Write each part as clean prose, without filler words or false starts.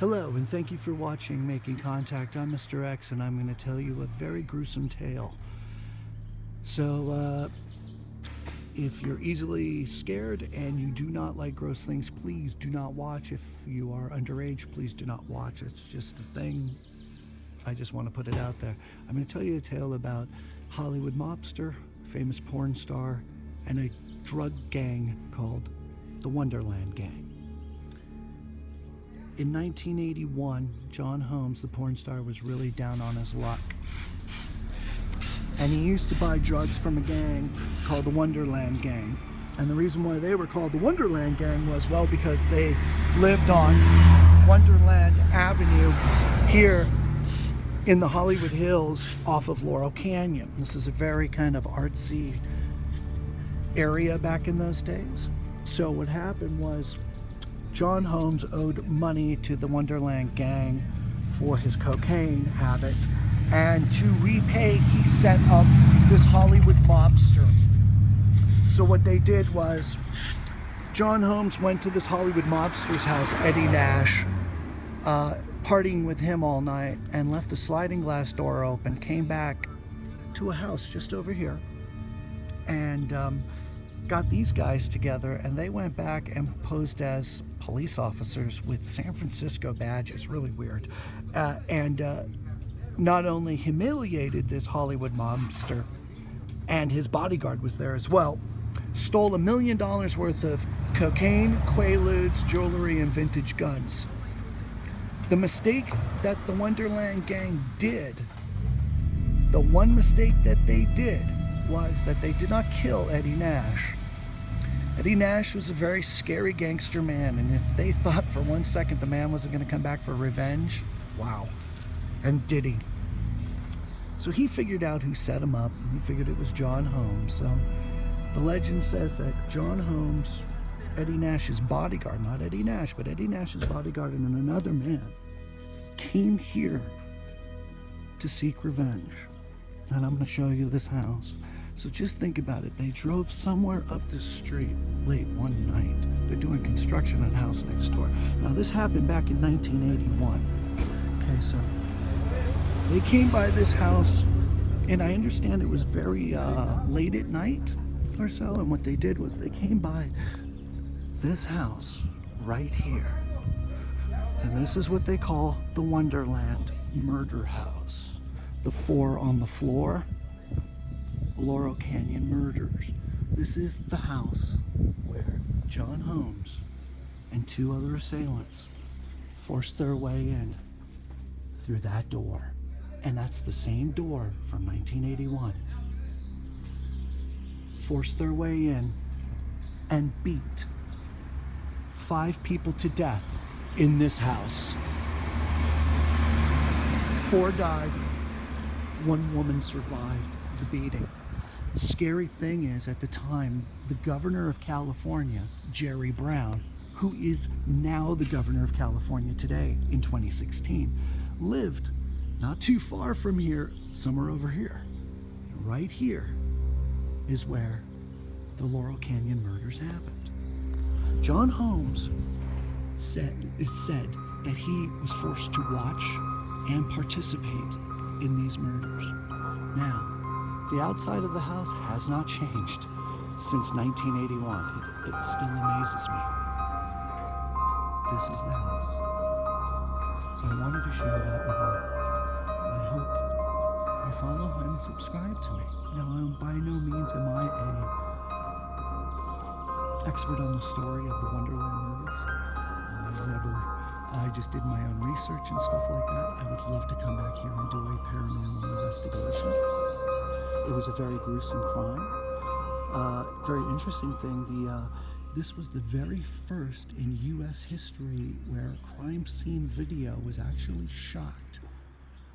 Hello, and thank you for watching Making Contact. I'm Mr. X, and I'm going to tell you a very gruesome tale. So, if you're easily scared and you do not like gross things, please do not watch. If you are underage, please do not watch. It's just a thing. I just want to put it out there. I'm going to tell you a tale about Hollywood mobster, famous porn star, and a drug gang called the Wonderland Gang. In 1981, John Holmes, the porn star, was really down on his luck. And he used to buy drugs from a gang called the Wonderland Gang. And the reason why they were called the Wonderland Gang was, well, because they lived on Wonderland Avenue here in the Hollywood Hills off of Laurel Canyon. This is a very kind of artsy area back in those days. So what happened was John Holmes owed money to the Wonderland Gang for his cocaine habit, and to repay he set up this Hollywood mobster. So what they did was John Holmes went to this Hollywood mobster's house, Eddie Nash, partying with him all night, and left a sliding glass door open, came back to a house just over here, and got these guys together, and they went back and posed as police officers with San Francisco badges, really weird, and not only humiliated this Hollywood mobster, and his bodyguard was there as well, stole $1 million worth of cocaine, quaaludes, jewelry, and vintage guns. The mistake that the Wonderland Gang did, the one mistake that they did, was that they did not kill Eddie Nash. Eddie Nash was a very scary gangster man, and if they thought for 1 second the man wasn't going to come back for revenge, wow. And did he? So he figured out who set him up, and he figured it was John Holmes. So the legend says that John Holmes, Eddie Nash's bodyguard, not Eddie Nash, but Eddie Nash's bodyguard and another man, came here to seek revenge. And I'm going to show you this house. So just think about it. They drove somewhere up the street late one night. They're doing construction on a house next door. Now this happened back in 1981. Okay, so they came by this house, and I understand it was very late at night or so, and what they did was they came by this house right here. And this is what they call the Wonderland Murder House. The 4 on the floor, Laurel Canyon Murders. This is the house where John Holmes and 2 other assailants forced their way in through that door. And that's the same door from 1981. Forced their way in and beat 5 people to death in this house. 4 died. 1 woman survived the beating. The scary thing is, at the time, the governor of California, Jerry Brown, who is now the governor of California today in 2016, lived not too far from here, somewhere over here. Right here is where the Laurel Canyon murders happened. John Holmes it's said that he was forced to watch and participate in these murders. Now, the outside of the house has not changed since 1981. It still amazes me. This is the house. So I wanted to share that with you. And I hope you follow and subscribe to me. Now, by no means am I a expert on the story of the Wonderland murders. I just did my own research and stuff like that. I would love to come back here and do a paranormal investigation. It was a very gruesome crime. Very interesting thing, this was the very first in U.S. history where a crime scene video was actually shot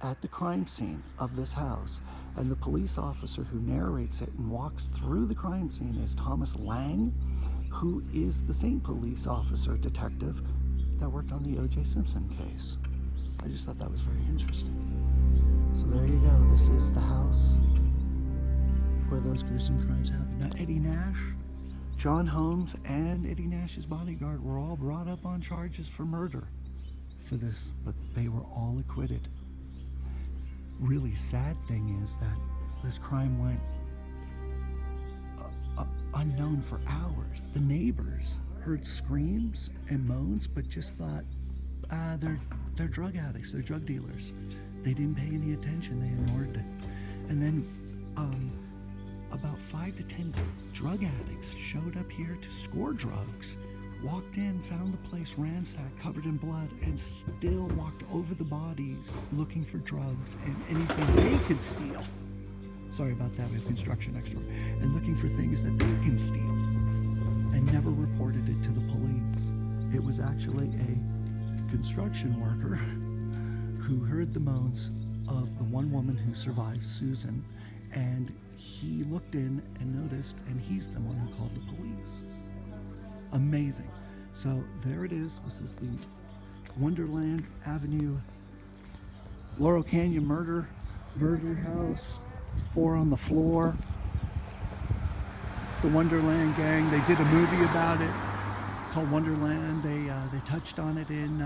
at the crime scene of this house. And the police officer who narrates it and walks through the crime scene is Thomas Lang, who is the same police officer, detective, that worked on the O.J. Simpson case. I just thought that was very interesting. So there you go. This is the house where those gruesome crimes happened. Now, Eddie Nash, John Holmes, and Eddie Nash's bodyguard were all brought up on charges for murder for this, but they were all acquitted. Really sad thing is that this crime went unknown for hours. The neighbors heard screams and moans, but just thought, they're drug addicts, they're drug dealers. They didn't pay any attention, they ignored it. And then about 5 to 10 drug addicts showed up here to score drugs, walked in, found the place ransacked, covered in blood, and still walked over the bodies looking for drugs and anything they could steal. Sorry about that, we have construction next door. And looking for things that they can steal, and never reported it to the police. It was actually a construction worker who heard the moans of the one woman who survived, Susan, and he looked in and noticed, and he's the one who called the police. Amazing. So there it is. This is the Wonderland Avenue, Laurel Canyon murder house. 4 on the floor. The Wonderland Gang. They did a movie about it called Wonderland. They touched on it in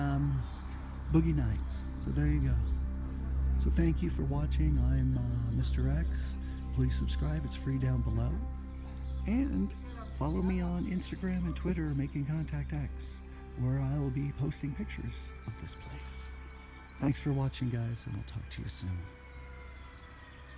Boogie Nights. So there you go. So thank you for watching. I'm Mr. X. Please subscribe. It's free down below. And follow me on Instagram and Twitter, Making Contact X, where I will be posting pictures of this place. Thanks for watching, guys, and I'll talk to you soon.